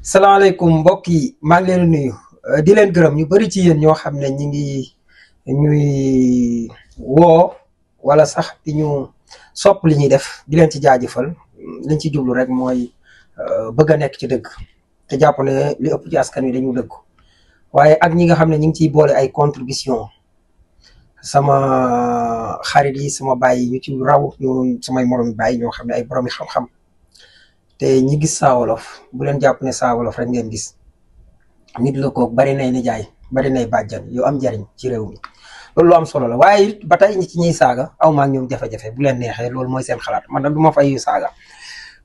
salaamaaleykum mbokk yi maa ngi leen nuyu di leen gërëm ñu bari ci yéen ñoo xam ne ñi ngi ñuy woo wala sax di ñu sopp li ñuy def di leen ci jaajëfal liñ ci jublu rek mooy bëgg a nekk ci dëgg te jàpp ne li ëpp ci askan wi dañu dëgg waaye ak ñi nga xam ne ñi ngi ciy boole ay contribution sama xarit yi sama baay ñu ci raw ñu samay moromi baay ñoo xam ne ay borom yi xam-xam te ñi gis Saa Wolof bu leen jàpp ne Saa Wolof rek ngeen gis nit la ko bari nay nijaay bari nay bàjjan yu am njariñ ci réew mi loolu lu am solo la waaye it ba tey ñi ci ñuy saaga aw maa ñoom jafe-jafe bu leen neexee loolu mooy seen xalaat man nag du ma fay saaga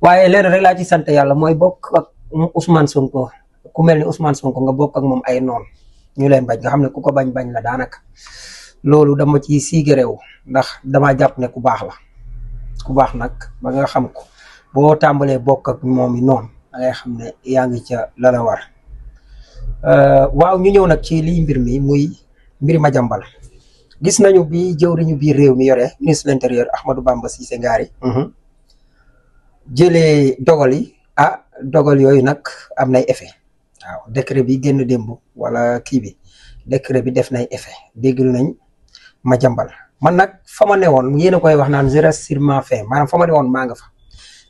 waaye leen rek laa ci sant yàlla mooy bokk ak Ousmane Sonko ku mel ni Ousmane Sonko nga bokk ak moom ay noon ñu leen bañ nga xam ne ku ko bañ la daanaka loolu dama ci siige réew ndax damaa jàpp ne ku baax la ku baax nag ba nga xam ko boo tàmbalee bokk ak moom yi noonu da ngay xam ne yaa ngi ca la la war waaw ñu ñëw nag ci lii mbir mi muy mbiri Madiambal gis nañu bi jëwriñu biir réew mi yore ministre de l'intérieur Ahmadou Bamba Cissé Ngari jëlee dogal yi dogal yooyu nag am nay effet waaw décret bi génn démb wala kii bi décret bi def nay effet déglu nañ Madiambal man nag fa ma newoon yéen a koy wax naan je reste sur ma faim maanaam fa ma newoon maa nga fa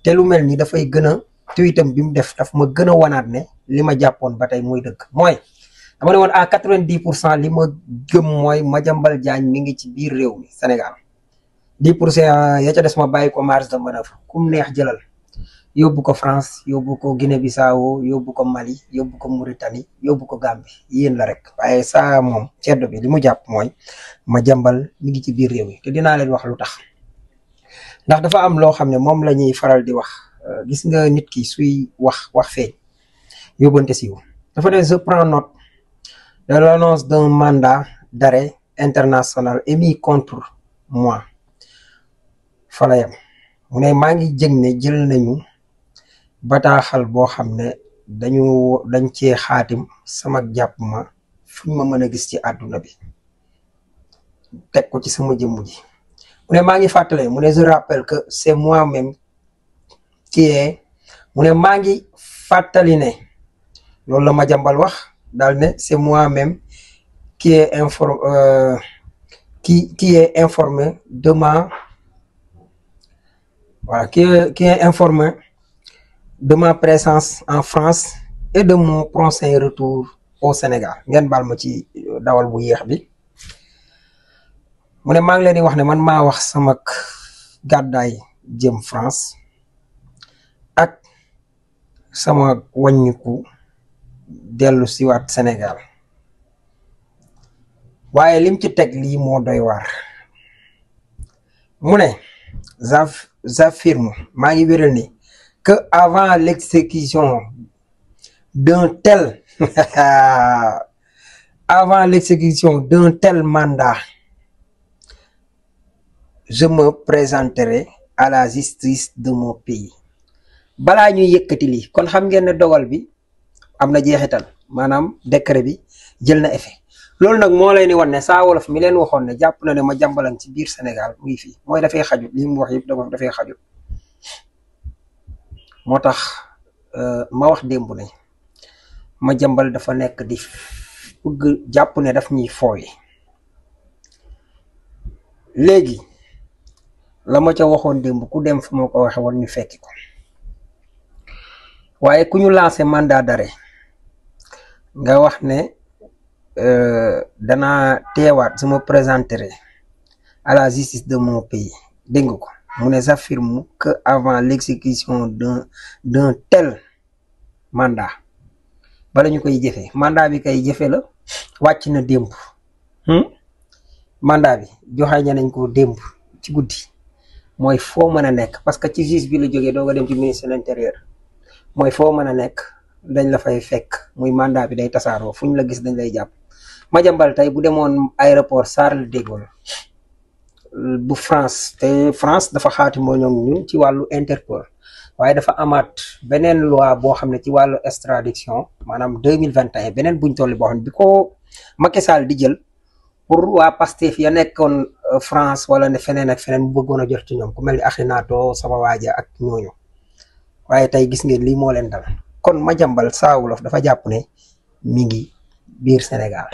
te lu mel ni dafay gën a tweetam bi mu def daf ma gën a wanaat ne li ma jàppoon ba tey muy dëgg mooy dama ne woon à 90% li ma gëm mooy Madiambal Diagne mi ngi ci biir réew mi Sénégal 10% ya ca des ma bàyyi ko marge de manœuvre kum neex jëlal yóbbu ko France yóbbu ko Guinée Bissau yóbbu ko Mali yóbbu ko Mauritanie yóbbu ko Gambie yéen la rek waaye saa moom ceddo bi li mu jàpp mooy Madiambal mi ngi ci biir réew mi te dinaa leen wax lu tax ndax dafa am loo xam ne moom la ñuy faral di wax gis nga nit ki suy wax feeñ yóbbante siiw dafa ne je prends note de l'annonce d'un mandat d'arrêt international émis contre moi fa la yem mu ne maa ngi jëg ne jël nañu bataaxal boo xam ne dañ cee xaatim sama jàpp ma fuñ ma mën a gis ci àdduna bi teg ko ci sama jëmm ji mu ne maa ngi fàttale mu ne je rappelle que c'est moi-même qui est mu ne maa ngi fàttali ne loolu la Madiambal wax daal ne c'est moi-même qui est informé de ma voilà qui est informé de ma présence en France et de mon prochain retour au Sénégal ngeen baal ma ci dawal bu yéex bi mu ne maa ngi leen di wax ne man maa wax sama gàddaay jëm France ak sama wàññiku dellu siwaat Sénégal waaye lim ci teg lii moo doy waar mu ne j'affirme maa ngi wéral ni que avant l'exécution d'un tel avant l'exécution d'un tel mandat je me présenterai à la justice de mon pays balaa ñuy yëkkati lii kon xam ngeen ne dogal bi am na jeexital maanaam décret bi jël na effet loolu nag moo leen di wan ne Saa Wolof mi leen waxoon ne jàpp na ne Madiambal ci biir Sénégal mu ngi fii mooy dafay xajut li mu wax yëpp dafay xajut moo tax ma wax démb ne Madiambal dafa nekk di bëgg jàpp ne daf ñuy fooy léegi la ma ca waxoon démb ku dem fa ma ko waxe woon ñu fekki ko waaye ku ñu lancé mandat d'arrêt nga wax ne danaa teewaat je me présenterai à la justice de mon pays dégg nga ko mu ne j'affirme que avant l'exécution d'un tel mandat bala ñu koy jëfee mandat bi kay jëfe la wàcc na démb mandat bi joxe nañ ko démb ci guddi mooy foo mën a nekk parce que ci juge bi la jógee doo nga dem ci ministre de l'intérieur mooy foo mën a nekk dañ la fay fekk muy mandat bi day tasaaroo fu ñu la gis dañ lay jàpp Madiambal tey bu demoon aéroport Charles de Gaulle bu France te France dafa xaatimoo ñoom ñun ci wàllu Interpol waaye dafa amaat beneen loi boo xam ne ci wàllu extradition maanaam 2021 beneen buñ tolli boo xam ne bi ko Macky Sall di jël pour waa Pastef ya nekkoon France wala ne feneen ak feneen mu bëggoon a jot ci ñoom ku mel ni Akhenaton sama waaja ak ñooñu waaye tey gis ngeen lii moo leen dal kon Madiambal Saa Wolof dafa jàpp ne mi ngi biir Sénégal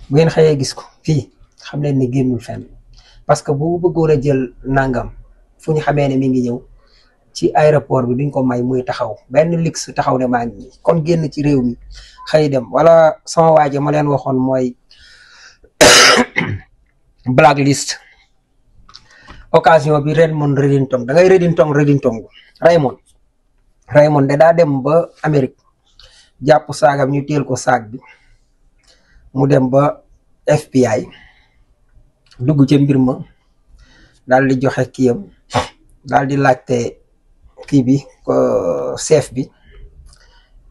bu ngeen xëyee gis ko fii xam leen ne génnul fenn parce que bu bëggoon a jël nangam fu ñu xamee ne mi ngi ñëw ci aéroport bi duñ ko may muy taxaw benn luxe taxaw ne maa ngi nii kon génn ci réew mi xëy dem wala sama waaje ma leen waxoon mooy blacklist occasion bi Raymond Reddington da ngay Reddington Raymond de daa dem ba Amérique jàpp saagam ñu teel ko saag bi mu dem ba FBI dugg ca mbir ma daal di joxe kiyam daal di laajte kii bi chef bi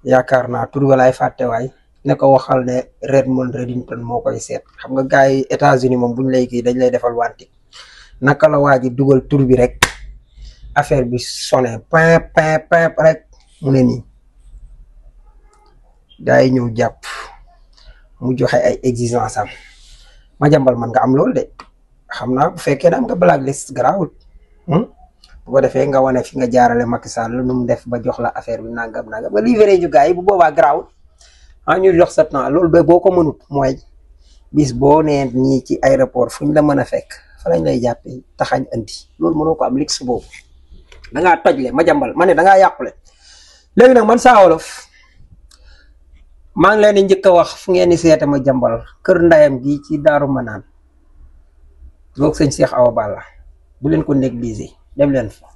yaakaar naa tur walaay fàtte waay ne ko waxal ne Raymond Reddington moo koy seet. xam nga gars yi États-Unis moom buñ lay kii dañ lay defal wanti naka la waa ji dugal tur bi rek affaire bi sonné pin rek mu ne nii gars yi ñëw jàpp mu joxe ay exigence am Madiambal man nga am loolu de xam naa bu fekkee ne am nga blacklist garaawul bu ko defee nga wane fi nga jaarale Macky Sall nu mu def ba jox la affaire bi nangam nga livré ñu gars yi bu boobaa garaawul ñu jox sa temps loolu ba boo ko mënut mooy bis boo nee ñii ci aéroport fu ñu la mën a fekk fa lañ lay jàppee taxañ andi loolu mënoo ko am lix boobu da ngaa tojle Madiambal ma ne da ngaa yàqule. léegi nag man Saa Wolof maa ngi leen di njëkk a wax fu ngeen di seete Madiambal kër ndayam gi ci Daaru Manaan loog sëñ Cheikh Awa Balla bu leen ko négliger dem leen fa.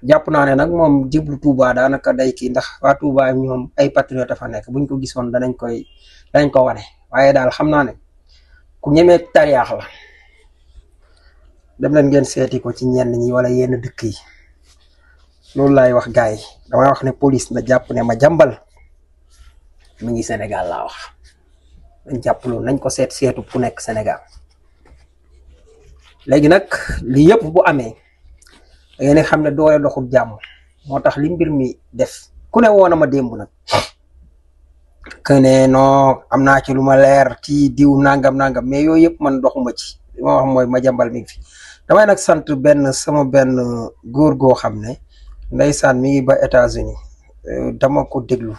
jàpp naa ne nag moom jiblu Touba daanaka day kii ndax waa Touba ñoom ay patriote fa nekk buñ ko gisoon danañ ko wane waaye daal xam naa ne ku ñemee tariyaax la dem leen ngeen seeti ko ci ñenn ñi wala yenn dëkk yi loolu laay wax gars yi damay wax ne police na jàpp ne Madiambal mi ngi Sénégal laa wax nañ jàpp loolu nañ ko seetu ku nekk Sénégal. léegi nag li yëpp bu amee da ngeen xam ne doole doxul jàmm moo tax li mbir mi def ku ne woon na ma démb nag que ne non am naa ci lu ma leer ci diw nangam mais yooyu yëpp man doxuma ci li ma wax mooy Madiambal mi ngi fi. damay nag sant sama benn góor goo xam ne ndeysaan mi ngi ba États-Unis dama ko déglu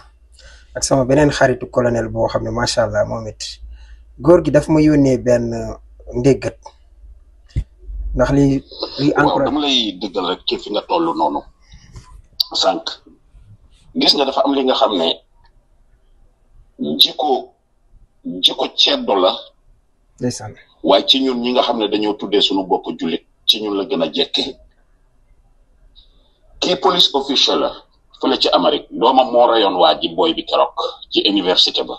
ak sama beneen xaritu colonel boo xam ne macha allah moom it góor gi daf ma yónnee benn ndéggat ndax li encore dama lay dëggal rek ci fi nga toll noonu sànq gis nga dafa am li nga xam ne jiko ceddo la ndeysaan waaye ci ñun ñi nga xam ne dañoo tuddee suñu bopp jullit ci ñun la gën a jekke kii police official la fële ci Amérique doomam moo rayoon waa ji booy bi keroog ci université ba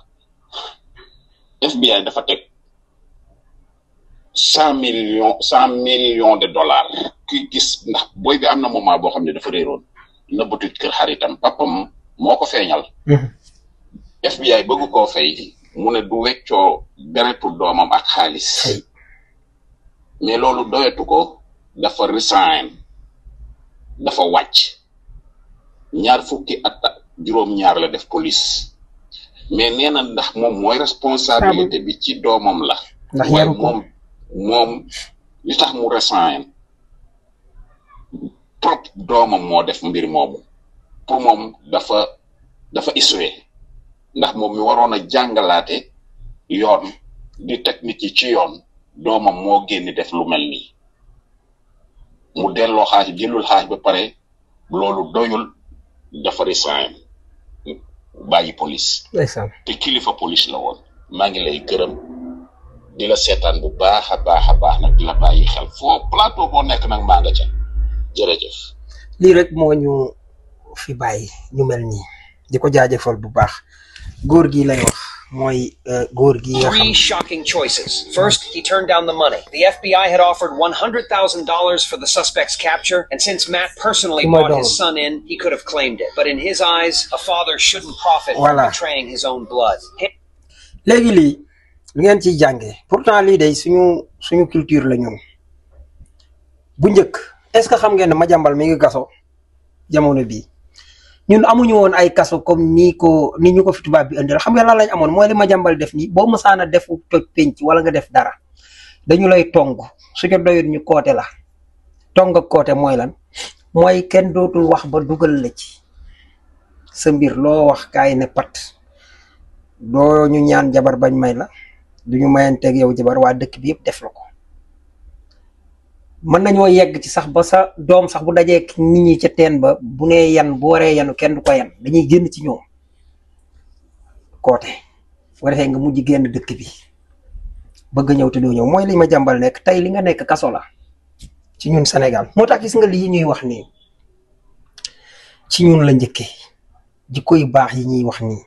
FBI dafa teg 100 millions de dollars ki gis ndax booy bi am na moment boo xam ne dafa réeroon nëbbatu kër xaritam papam moo ko feeñal FBI bëgg koo fay mu ne du weccoo deretu doomam ak xaalis mais loolu doyetu ko dafa resign dafa wàcc 2 fukki at juróom-ñaar la def police mais nee na ndax moom mooy responsabilité bi ci doomam la waaye moom li tax mu resign trop doomam moo def mbir moomu pour moom dafa issué ndax moom mi waroon a jàngalaate yoon di teg nit yi ci yoon doomam moo génn def lu mel nii mu delloo xaaj jëlul xaaj ba pare loolu doyul dafa resign bàyyi police te kilifa police la woon maa ngi lay gërëm di la seetaan bu baax a baax nag di la bàyyi xel foo plateau boo nekk nag maa nga ca jërëjëf lii rek moo ñu fi bàyyi ñu mel nii di ko jaajëfal bu baax góor gi lay wax mooy góor gi nga xam. 3 shocking choices. First, he turned down the money. The FBI had offered $100,000 for the suspect's capture, and since Matt personally brought his son in, he could have claimed it. But in his eyes, a father shouldn't profit from betraying his own blood. léegi lii li ngeen ciy jàngee pourtant lii day suñu culture la ñun bu njëkk est-ce que xam ngeen ne Madiambal mi ngi kaso jamono bii ñun amuñu woon ay kaso comme ni ñu ko fi tubaab bi indil xam nga lan lañ amoon mooy li Madiambal def nii boo mësaana defu toj penc wala nga def dara dañu lay tong su ko doyut ñu koote la tong ak koote mooy lan mooy kenn dootul wax ba dugal la ci sa mbir loo wax kaay ne pat doo ñu ñaan jabar bañ may la duñu mayanteeg yow jabar waa dëkk bi yëpp def la ko mën nañoo yegg ci sax ba sa doom sax bu dajee nit ñi ca teen ba bu nee yan bu waree yanu kenn du ko yan dañuy génn ci ñoom koote bu defee nga mujj génn dëkk bi bëgg ñëw te doo ñëw mooy li ma jàmbal nekk tey li nga nekk kaso la ci ñun Sénégal moo tax gis nga lii ñuy wax nii ci ñun la njëkkee jikko yu baax yi ñuy wax nii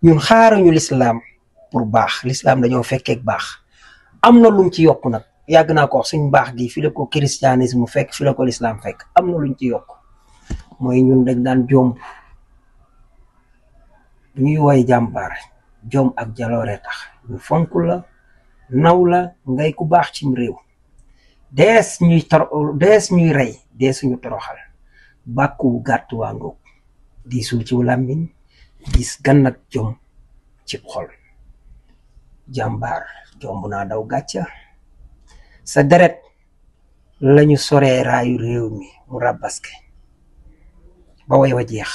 ñun xaaruñu lislaam pour baax lislaam dañoo fekkeek baax am na lum ci yokk nag yàgg naa ko wax suñ baax gi fi la ko christianisme fekk fi la ko lislaam fekk am na luñ ci yokk mooy ñun dañ daan jomb bu ñuy woy jàmbaar jom ak jaloore tax ñu fonk la naw la ngay ku baax cim réew dees ñuy rey dees suñu toroxal bàkku gàtt waa ngoog diisul ci làmmiñ gis gan ak jom ci xol jàmbaar jomb naa daw gàcca sa deret lañu soree raayu réew mi mu rabaske ba way wa jeex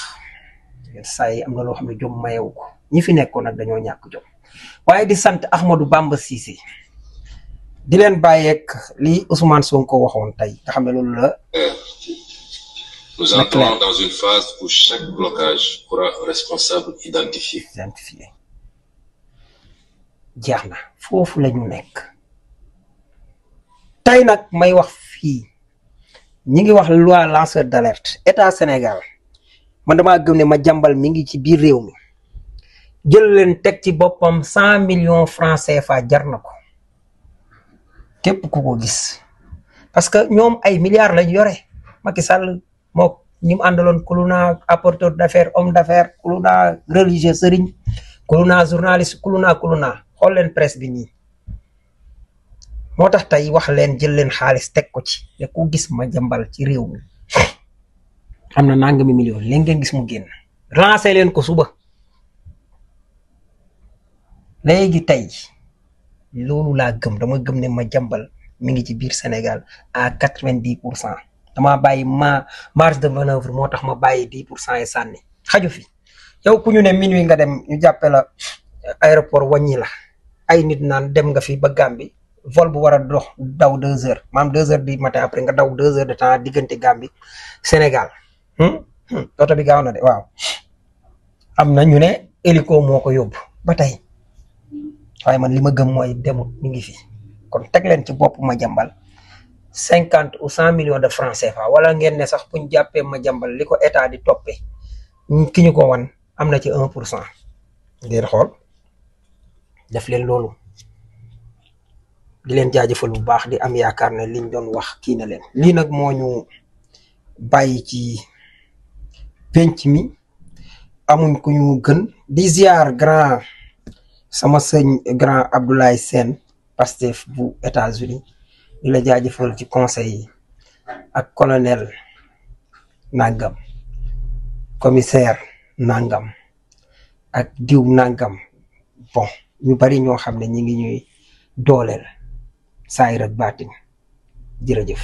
saa yi am na loo xam ne jom mayewu ko ñi fi nekkoon nag dañoo ñàkk jom waaye di sant Ahmadou Bamba Cissé di leen bàyyeek li Ousmane Sonko waxoon tey nga xam ne loolu la. Nous entrons dans une phase où chaque blocage aura un responsable identifié. jeex na foofu la ñu nekk tey nag may wax fii ñi ngi wax loi lanceur d'alerte état Sénégal man damaa gëm ne Madiambal mi ngi ci biir réew mi jël leen teg ci boppam 100 millions francs CFA jar na ko képp ku ko gis parce que ñoom ay milliards lañ yore Macky Sall moo ñi mu àndaloon kuluna apporteur d'affaires homme d'affaires kuluna religieux sëriñ kuluna journaliste kuluna xool leen presse bi nii moo tax tey wax leen jël leen xaalis teg ko ci te ku gis Madiambal ci réew mi am na nangami million léegi ngeen gis mu génn lancé leen ko suba léegi tey loolu laa gëm dama gëm ne Madiambal mi ngi ci biir Sénégal à 90%. dama bàyyi marge de manœuvre moo tax ma bàyyi 10% yi sànni xaju fi yow ku ñu ne minuit nga dem ñu jàppe la aéroport wàññi la ay nit naan dem nga fi ba Gambie vol bu war a dox daw 2 heures maam 2 heures du matin après nga daw 2 heures de temps diggante Gambie Sénégal oto bi gaaw na de waaw am na ñu ne hélico moo ko yóbbu ba tey waaye man li ma gëm mooy demut mi ngi fi kon teg leen ci bopp Madiambal 50 ou 100 millions de francs CFA wala ngeen ne sax buñ jàppee Madiambal li ko état di toppee ki ñu ko wan am na ci 1%. ngeen xool def leen loolu di leen jaajëfal bu baax di am yaakaar ne liñ doon wax kii na leen lii nag moo ñu bàyyi ci penc mi amuñ ku ñu gën di ziar grand sama sëñ grand Abdoulaye Sène Pastef bu États-Unis di la jaajëfal ci conseil yi ak colonel nangam commissaire nangam ak diw nangam bon ñu bari ñoo xam ne ñi ngi ñuy dooleel saayir ak baatin jërëjëf